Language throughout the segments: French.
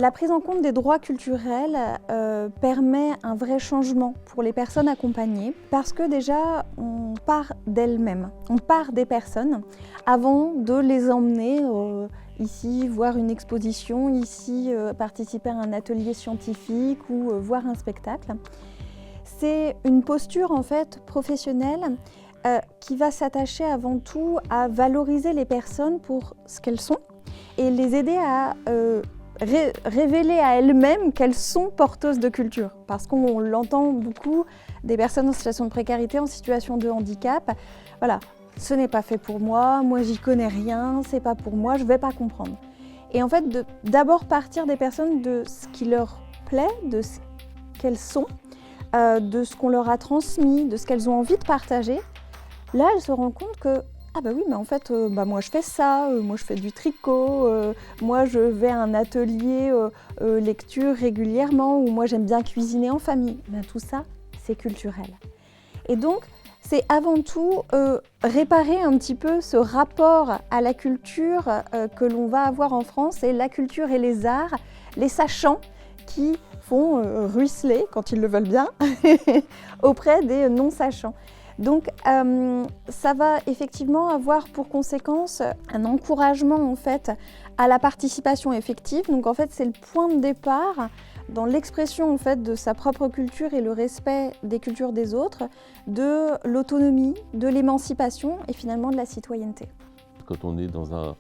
La prise en compte des droits culturels permet un vrai changement pour les personnes accompagnées parce que déjà on part d'elles-mêmes, on part des personnes avant de les emmener ici voir une exposition, ici participer à un atelier scientifique ou voir un spectacle. C'est une posture en fait professionnelle qui va s'attacher avant tout à valoriser les personnes pour ce qu'elles sont et les aider à révéler à elles-mêmes qu'elles sont porteuses de culture. Parce qu'on l'entend beaucoup, des personnes en situation de précarité, en situation de handicap. Voilà, ce n'est pas fait pour moi j'y connais rien, c'est pas pour moi, je vais pas comprendre. Et en fait, d'abord partir des personnes de ce qui leur plaît, de ce qu'elles sont, de ce qu'on leur a transmis, de ce qu'elles ont envie de partager. Là, elles se rendent compte que ah bah oui, mais en fait, moi je fais ça, moi je fais du tricot, moi je vais à un atelier lecture régulièrement, ou moi j'aime bien cuisiner en famille. Ben, tout ça, c'est culturel. Et donc, c'est avant tout réparer un petit peu ce rapport à la culture que l'on va avoir en France, et la culture et les arts, les sachants qui font ruisseler, quand ils le veulent bien, auprès des non-sachants. Donc ça va effectivement avoir pour conséquence un encouragement en fait à la participation effective. Donc en fait c'est le point de départ dans l'expression en fait de sa propre culture et le respect des cultures des autres, de l'autonomie, de l'émancipation et finalement de la citoyenneté. Quand on est dans un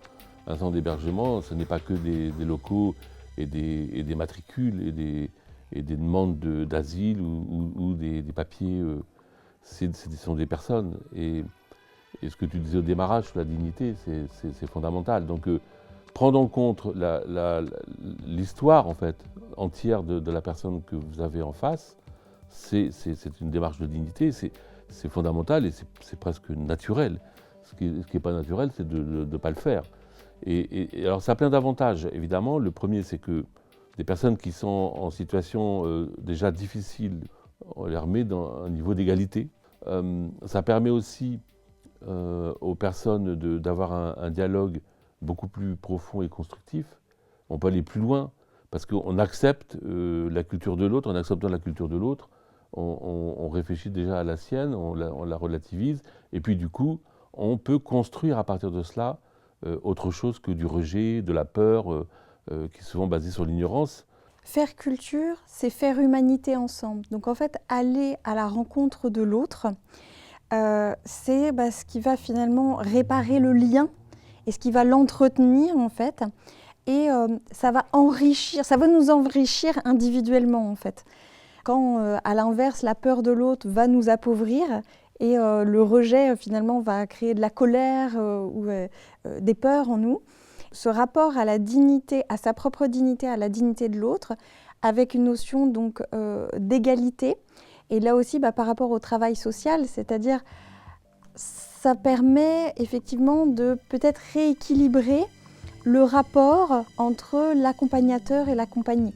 centre d'hébergement, ce n'est pas que des locaux et des matricules et des demandes d'asile ou des papiers. Ce sont des personnes. Et ce que tu disais au démarrage sur la dignité, c'est fondamental. Donc prendre en compte l'histoire en fait, entière de la personne que vous avez en face, c'est une démarche de dignité, c'est fondamental et c'est presque naturel. Ce qui n'est pas naturel, c'est de ne pas le faire. Et alors ça a plein d'avantages, évidemment. Le premier, c'est que des personnes qui sont en situation déjà difficile, on les remet dans un niveau d'égalité. Ça permet aussi aux personnes d'avoir un dialogue beaucoup plus profond et constructif. On peut aller plus loin parce qu'on accepte la culture de l'autre. En acceptant la culture de l'autre, on réfléchit déjà à la sienne, on la relativise. Et puis du coup, on peut construire à partir de cela autre chose que du rejet, de la peur, qui est souvent basée sur l'ignorance. Faire culture, c'est faire humanité ensemble. Donc en fait, aller à la rencontre de l'autre, c'est ce qui va finalement réparer le lien et ce qui va l'entretenir en fait. Et ça va enrichir, ça va nous enrichir individuellement en fait. Quand à l'inverse, la peur de l'autre va nous appauvrir et le rejet finalement va créer de la colère ou des peurs en nous. Ce rapport à la dignité, à sa propre dignité, à la dignité de l'autre, avec une notion donc d'égalité. Et là aussi, par rapport au travail social, c'est-à-dire ça permet effectivement de peut-être rééquilibrer le rapport entre l'accompagnateur et l'accompagné.